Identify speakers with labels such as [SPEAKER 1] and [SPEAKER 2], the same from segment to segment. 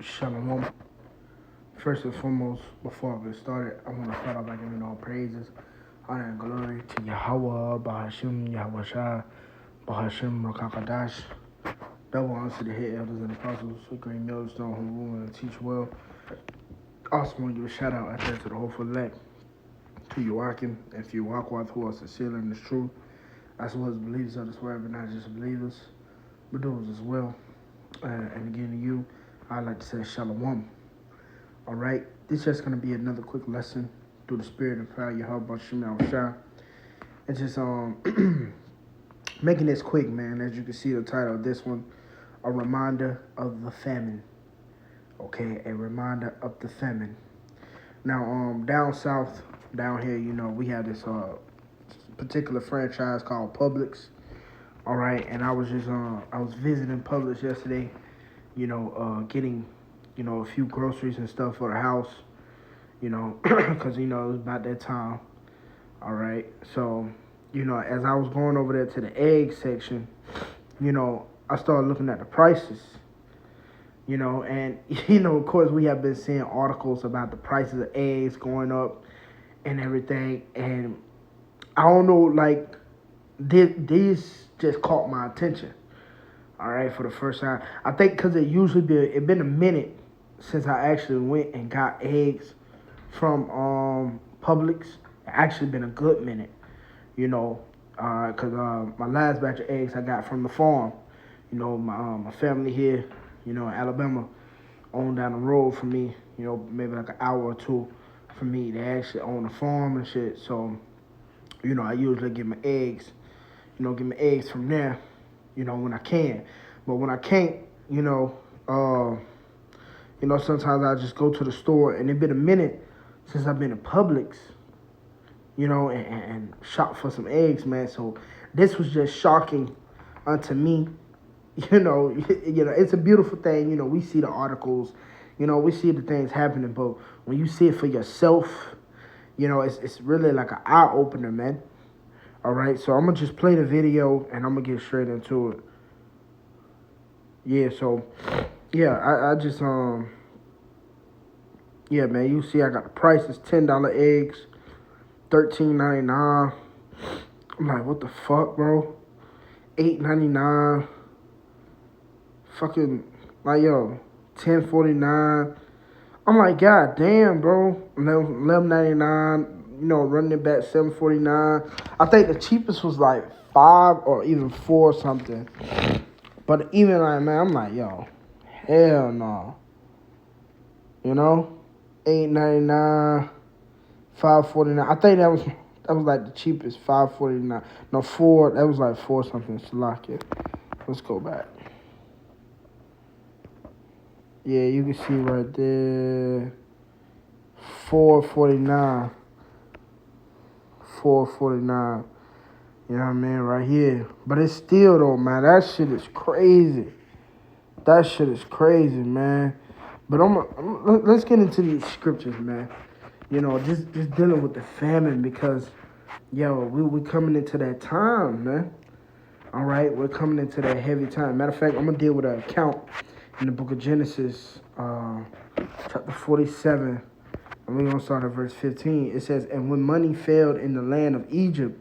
[SPEAKER 1] Shalom. First and foremost, before I get started, I want to start off by giving all praises, honor, and glory to Yahawah, bahasham, Yahawashi, bahasham, Rawchaa Qadash. Double honors to the head elders and apostles, who great millstone, who rule and teach well. Also want to give a shout out out there to the hopeful elect, to Yahawah and to Yahawah, who are sincere in the truth, as well as believers of this word, but not just believers, but those as well. And again to you, I'd like to say Shalom. All right, this is just going to be another quick lesson through the spirit and power of Yahawashi. And just making this quick, man. As you can see, the title of this one, a reminder of the famine. Okay, a reminder of the famine. Now, down south, down here, we have this particular franchise called Publix. All right, and I was visiting Publix yesterday. Getting a few groceries and stuff for the house, because, it was about that time. All right. So, as I was going over there to the egg section, I started looking at the prices, and, of course, we have been seeing articles about the prices of eggs going up and everything. And I don't know, like, this just caught my attention. All right, for the first time. I think because it been a minute since I actually went and got eggs from Publix. It actually been a good minute, because my last batch of eggs I got from the farm. My family here, in Alabama, on down the road from me, maybe like an hour or two from me. They actually own a farm and shit. So, I usually get my eggs, from there, when I can. But when I can't, sometimes I just go to the store, and it's been a minute since I've been to Publix, and shop for some eggs, man. So this was just shocking unto me. It's a beautiful thing. We see the articles, we see the things happening, but when you see it for yourself, it's really like an eye opener, man. All right, so I'm gonna just play the video and I'm gonna get straight into it. Yeah, so I just man, you see I got the prices, $10 eggs, $13.99. I'm like, what the fuck, bro? $8.99. Fucking like, yo, $10.49. I'm like, god damn, bro. $11.99. Running it back $7.49. I think the cheapest was like $5 or even $4 something. But even like, man, I'm like, yo, hell no. $8.99, $5.49. I think that was like the cheapest, $5.49. No, $4. That was like $4 something. Salakia. Let's go back. Yeah, you can see right there. $4.49. $4.49. You know what I mean? Right here. But it's still though, man. That shit is crazy. That shit is crazy, man. But let's get into these scriptures, man. Just dealing with the famine because, we coming into that time, man. All right, we're coming into that heavy time. Matter of fact, I'm gonna deal with an account in the book of Genesis, chapter 47, and we're gonna start at verse 15. It says, "And when money failed in the land of Egypt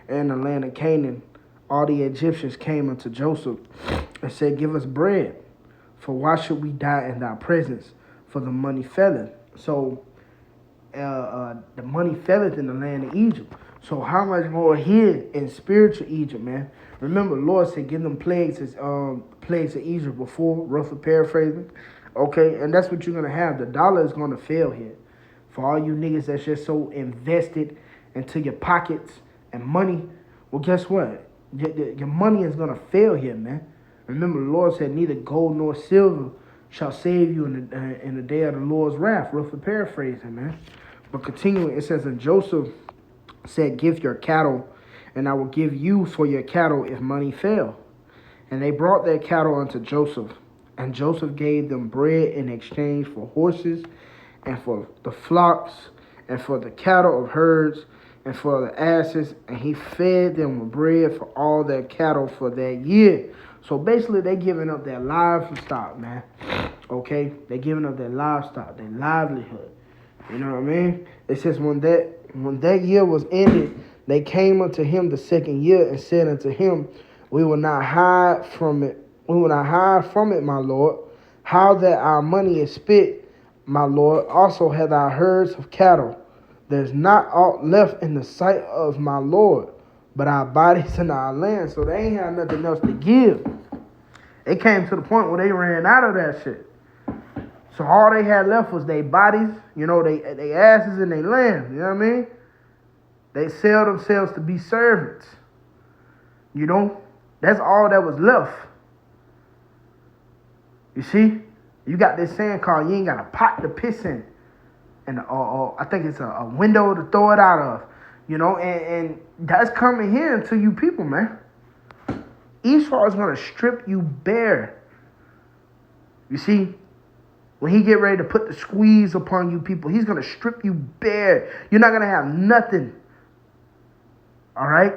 [SPEAKER 1] and the land of Canaan, all the Egyptians came unto Joseph and said, Give us bread, for why should we die in thy presence? For the money faileth." So the money faileth in the land of Egypt. So how much more here in spiritual Egypt, man? Remember, the Lord said, give them plagues of Egypt before, roughly paraphrasing. Okay, and that's what you're going to have. The dollar is going to fail here. For all you niggas that's just so invested into your pockets and money, well, guess what? Your money is going to fail here, man. Remember, the Lord said, neither gold nor silver shall save you in the day of the Lord's wrath. Roughly paraphrasing, man. But continuing, it says, and Joseph said, give your cattle, and I will give you for your cattle if money fail. And they brought their cattle unto Joseph, and Joseph gave them bread in exchange for horses, and for the flocks, and for the cattle of herds, and for the asses, and he fed them with bread for all their cattle for that year. So basically, they giving up their livestock, man. Okay? They're giving up their livestock, their livelihood. You know what I mean? It says when that year was ended, they came unto him the second year and said unto him, we will not hide from it. We will not hide from it, my Lord. How that our money is spent, my Lord. Also hath our herds of cattle. There's not aught left in the sight of my Lord, but our bodies and our land. So they ain't had nothing else to give. It came to the point where they ran out of that shit. So all they had left was their bodies, they asses and their land. You know what I mean? They sell themselves to be servants. That's all that was left. You see? You got this saying called you ain't got a pot to piss in. And I think it's a window to throw it out of. And that's coming here to you people, man. Esau is going to strip you bare. You see? When he get ready to put the squeeze upon you people, he's going to strip you bare. You're not going to have nothing. All right?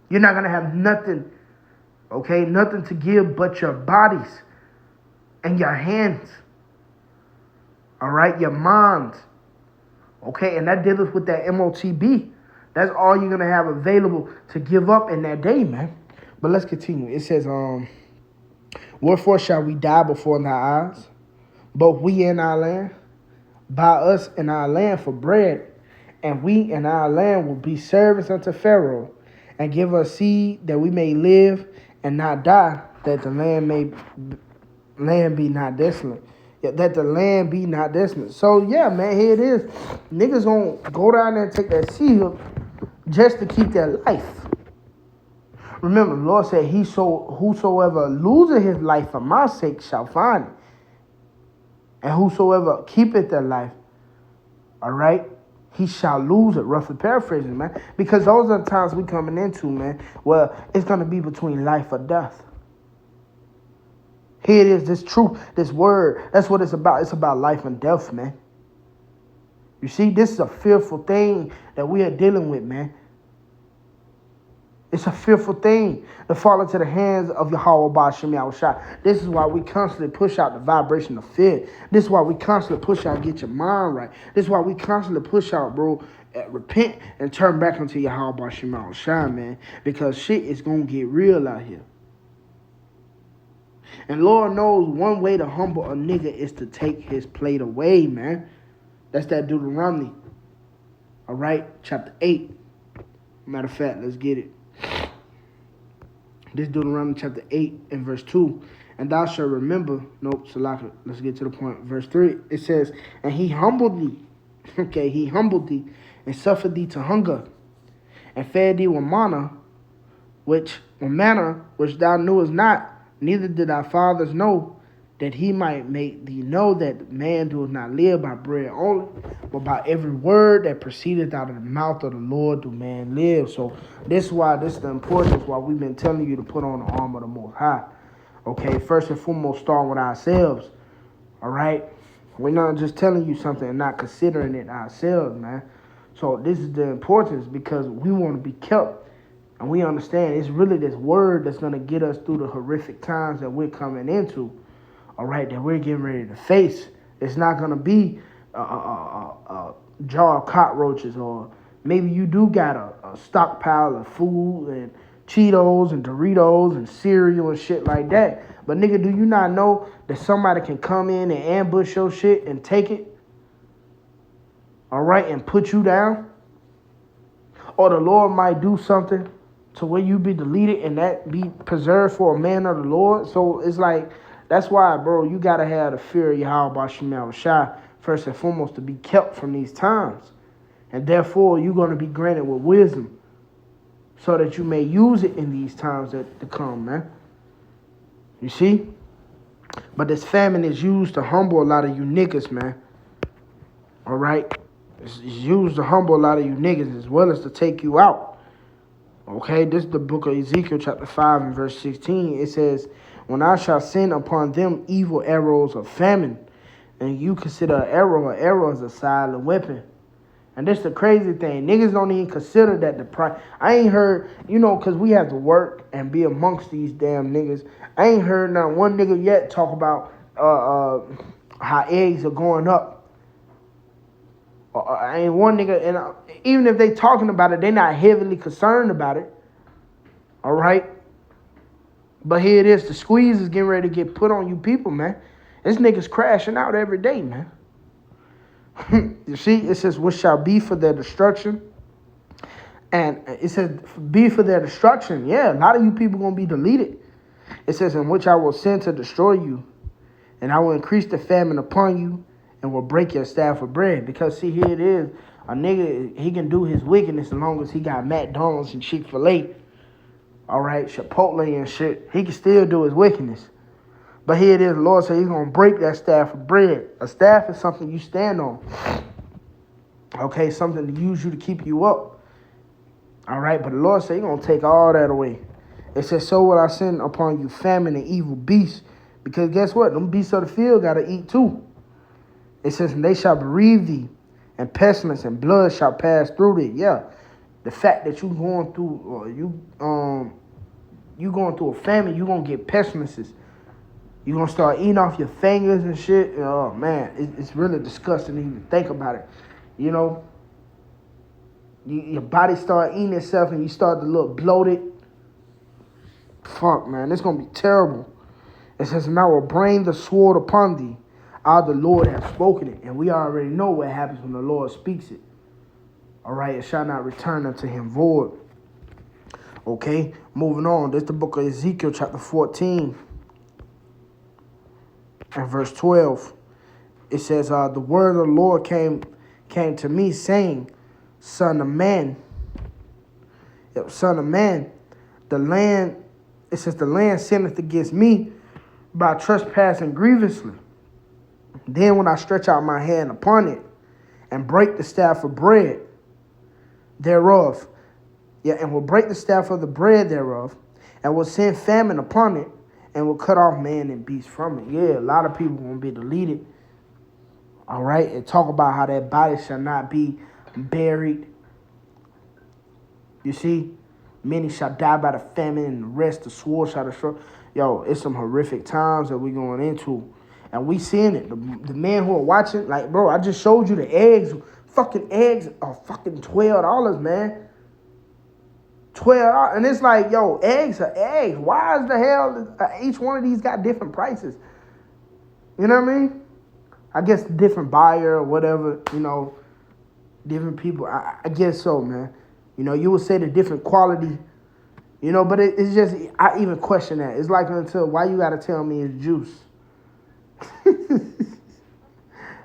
[SPEAKER 1] You're not going to have nothing. Okay? Nothing to give but your bodies and your hands. All right? Your minds. Okay? And that deals with that MOTB. That's all you're going to have available to give up in that day, man. But let's continue. It says, wherefore shall we die before thy eyes? Both we and our land, buy us and our land for bread, and we and our land will be servants unto Pharaoh, and give us seed that we may live and not die, that the land be not desolate. Yeah, that the land be not desolate. So yeah, man, here it is. Niggas gonna go down there and take that seed just to keep their life. Remember, the Lord said, whosoever loseth his life for my sake shall find it. And whosoever keepeth their life, all right, he shall lose it. Roughly paraphrasing, man. Because those are the times we coming into, man. Well, it's going to be between life or death. Here it is, this truth, this word. That's what it's about. It's about life and death, man. You see, this is a fearful thing that we are dealing with, man. It's a fearful thing to fall into the hands of Yahawah, bahasham, Yahawashi. This is why we constantly push out the vibration of fear. This is why we constantly push out get your mind right. This is why we constantly push out, bro, repent and turn back unto Yahawah, bahasham, Yahawashi, man. Because shit is going to get real out here. And Lord knows one way to humble a nigga is to take his plate away, man. That's that Deuteronomy. All right, chapter 8. Matter of fact, let's get it. This Deuteronomy chapter 8 and verse 2. And thou shalt remember, Salaka, let's get to the point. Verse 3, it says, and he humbled thee. Okay, he humbled thee and suffered thee to hunger and fed thee with manna, which thou knewest not, neither did thy fathers know, that he might make thee know that man doeth not live by bread only, but by every word that proceedeth out of the mouth of the Lord do man live. So this is the importance why we've been telling you to put on the armor of the Most High. Okay, first and foremost, start with ourselves. All right? We're not just telling you something and not considering it ourselves, man. So this is the importance because we want to be kept. And we understand it's really this word that's going to get us through the horrific times that we're coming into. All right, that we're getting ready to face. It's not going to be a jar of cockroaches, or maybe you do got a stockpile of food and Cheetos and Doritos and cereal and shit like that. But nigga, do you not know that somebody can come in and ambush your shit and take it? All right, and put you down? Or the Lord might do something to where you be deleted and that be preserved for a man of the Lord. So it's like, that's why, bro, you got to have the fear of Yahawah, bahasham, Yahawashi, first and foremost, to be kept from these times. And therefore, you're going to be granted with wisdom so that you may use it in these times that to come, man. You see? But this famine is used to humble a lot of you niggas, man. All right? It's used to humble a lot of you niggas as well as to take you out. Okay? This is the book of Ezekiel, chapter 5 and verse 16. It says, when I shall send upon them evil arrows of famine, and you consider an arrow is a silent weapon. And this the crazy thing. Niggas don't even consider that the price. I ain't heard, because we have to work and be amongst these damn niggas. I ain't heard not one nigga yet talk about how eggs are going up. Ain't one nigga, and even if they talking about it, they not heavily concerned about it. All right? But here it is. The squeeze is getting ready to get put on you people, man. This nigga's crashing out every day, man. You see, it says, what shall be for their destruction? And it says, be for their destruction. Yeah, a lot of you people going to be deleted. It says, in which I will send to destroy you. And I will increase the famine upon you and will break your staff of bread. Because, see, here it is. A nigga, he can do his wickedness as long as he got McDonald's and Chick-fil-A. All right, Chipotle and shit. He can still do his wickedness. But here it is. The Lord said he's going to break that staff of bread. A staff is something you stand on. Okay, something to use you to keep you up. All right, but the Lord said he's going to take all that away. It says, so will I send upon you famine and evil beasts. Because guess what? Them beasts of the field got to eat too. It says, and they shall bereave thee, and pestilence and blood shall pass through thee. Yeah, the fact that you going through, or you going through a famine, you going to get pestilences. You're going to start eating off your fingers and shit. Oh, man, it's really disgusting to even think about it. You know, your body start eating itself and you start to look bloated. Fuck, man, it's going to be terrible. It says, and I will bring the sword upon thee. I, the Lord, have spoken it. And we already know what happens when the Lord speaks it. All right, it shall not return unto him void. Okay, moving on. This is the book of Ezekiel, chapter 14. And verse 12, it says, the word of the Lord came to me, saying, son of man, the land, it says, the land sinneth against me by trespassing grievously. Then when I stretch out my hand upon it and break the staff of bread thereof, and will break the staff of the bread thereof, and will send famine upon it, and will cut off man and beast from it. Yeah, a lot of people won't be deleted. All right, and talk about how that body shall not be buried. You see, many shall die by the famine, and the rest the sword shall destroy. Yo, it's some horrific times that we're going into. And we seeing it. The men who are watching, like, bro, I just showed you the eggs. Fucking eggs are fucking $12, man. $12. And it's like, yo, eggs are eggs. Why is the hell each one of these got different prices? You know what I mean? I guess different buyer or whatever, you know, different people. I guess so, man. You know, you would say the different quality, you know, but it's just, I even question that. It's like, until, why you got to tell me it's juice?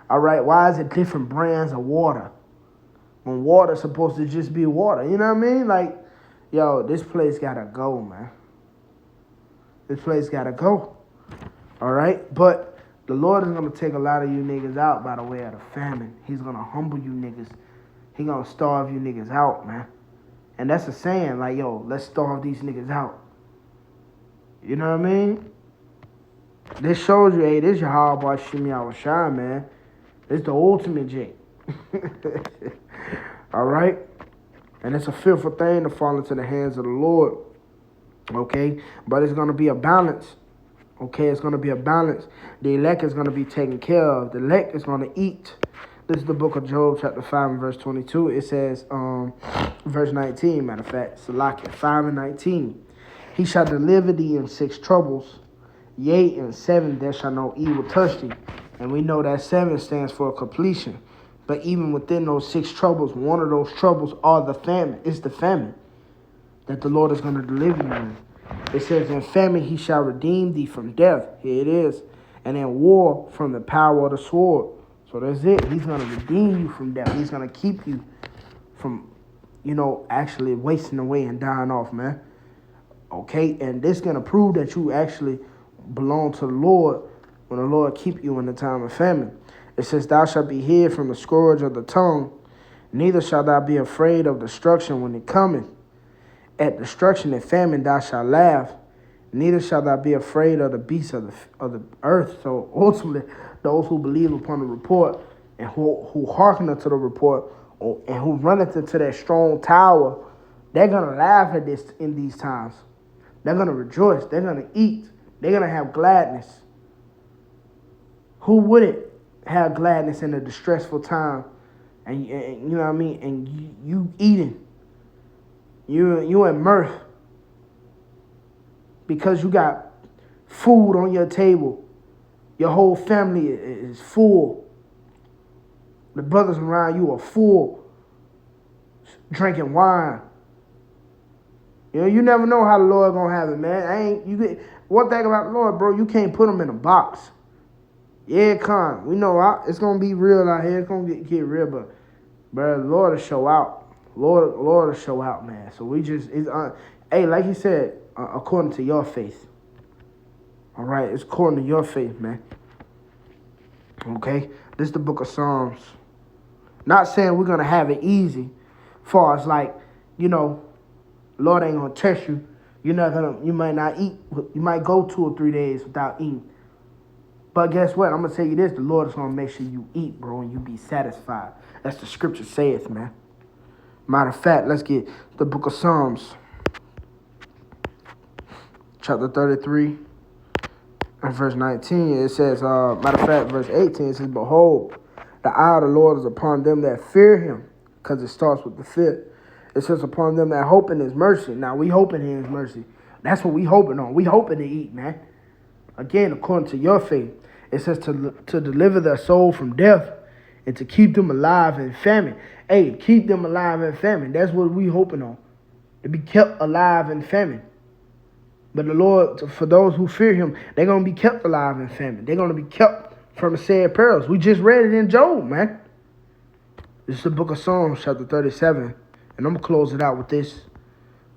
[SPEAKER 1] All right, why is it different brands of water when water's supposed to just be water? You know what I mean? Like, yo, this place gotta go, man. This place gotta go. All right, but the Lord is gonna take a lot of you niggas out by the way of the famine. He's gonna humble you niggas. He gonna starve you niggas out, man. And that's a saying, like, yo, let's starve these niggas out. You know what I mean? This shows you, hey, this Yahawah Yahawashi, man. It's the ultimate J. All right? And it's a fearful thing to fall into the hands of the Lord. Okay? But it's going to be a balance. Okay? It's going to be a balance. The elect is going to be taken care of. The elect is going to eat. This is the book of Job, chapter 5 and verse 22. It says, verse 19, matter of fact, Salakia 5 and 19. He shall deliver thee in 6 troubles. Yea, in 7 there shall no evil touch thee. And we know that 7 stands for completion. But even within those 6 troubles, one of those troubles are the famine. It's the famine that the Lord is going to deliver you in. It says, in famine he shall redeem thee from death. Here it is. And in war from the power of the sword. So that's it. He's going to redeem you from death. He's going to keep you from, you know, actually wasting away and dying off, man. Okay? And this is going to prove that you actually belong to the Lord when the Lord keep you in the time of famine. It says, thou shalt be hid from the scourge of the tongue, neither shalt thou be afraid of destruction when it cometh. At destruction and famine thou shalt laugh, neither shalt thou be afraid of the beasts of the earth. So ultimately, those who believe upon the report and who hearken unto the report and who run into that strong tower, they're going to laugh at this in these times. They're going to rejoice. They're going to eat. They're going to have gladness. Who wouldn't have gladness in a distressful time? And you know what I mean? And you eating. You in mirth. Because you got food on your table. Your whole family is full. The brothers around you are full. Drinking wine. You never know how the Lord gonna have it, man. One thing about the Lord, bro, you can't put him in a box. Yeah, we know it's gonna be real out here. It's gonna get real, but bro, the Lord will show out. Lord will show out, man. So hey, like he said, according to your faith. All right, it's according to your faith, man. Okay, this is the book of Psalms. Not saying we're gonna have it easy, far as like, Lord ain't gonna test you. You might not eat. You might go 2 or 3 days without eating. But guess what? I'm going to tell you this. The Lord is going to make sure you eat, bro, and you be satisfied. That's the scripture saith, man. Matter of fact, let's get the book of Psalms. Chapter 33 and verse 19. It says, matter of fact, verse 18, it says, behold, the eye of the Lord is upon them that fear him. Because it starts with the fear. It says upon them that hope in his mercy. Now, we hoping in his mercy. That's what we hoping on. We hoping to eat, man. Again, according to your faith. It says to deliver their soul from death and to keep them alive in famine. Hey, keep them alive in famine. That's what we hoping on. To be kept alive in famine. But the Lord, for those who fear him, they're going to be kept alive in famine. They're going to be kept from the sad perils. We just read it in Job, man. This is the book of Psalms, chapter 37. And I'm going to close it out with this.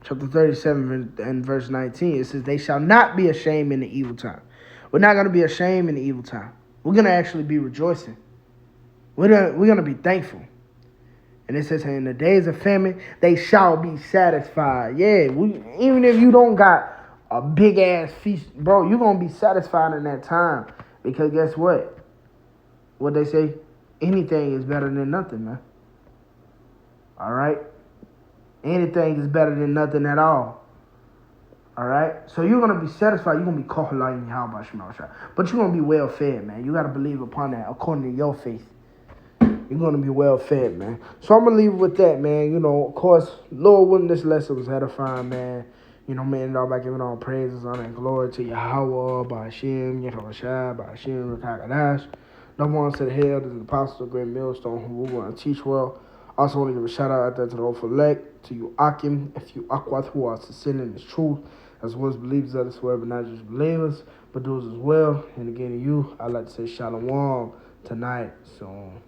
[SPEAKER 1] Chapter 37 and verse 19. It says, they shall not be ashamed in the evil time. We're not going to be ashamed in the evil time. We're going to actually be rejoicing. We're going to be thankful. And it says, in the days of famine, they shall be satisfied. Yeah, even if you don't got a big-ass feast, bro, you're going to be satisfied in that time. Because guess what? What they say? Anything is better than nothing, man. All right? Anything is better than nothing at all. All right? So you're going to be satisfied. You're going to be called like Yahawashi. But you're going to be well fed, man. You got to believe upon that according to your faith. You're going to be well fed, man. So I'm going to leave it with that, man. Of course, Lord willing, this lesson was edifying, man. Man, all by giving all praises, honor, and glory to Yahawah, bahasham, Yahawashi, bahasham, Rawchaa Qadash. No one to the hell, to the apostles of great millstone who will want to teach well. Also want to give a shout out there to the Old Elect, to you Akim, if you Akwat who are sincere in this truth, as well as believers of this word, but not just believers, but those as well. And again, to you, I'd like to say shalom tonight. So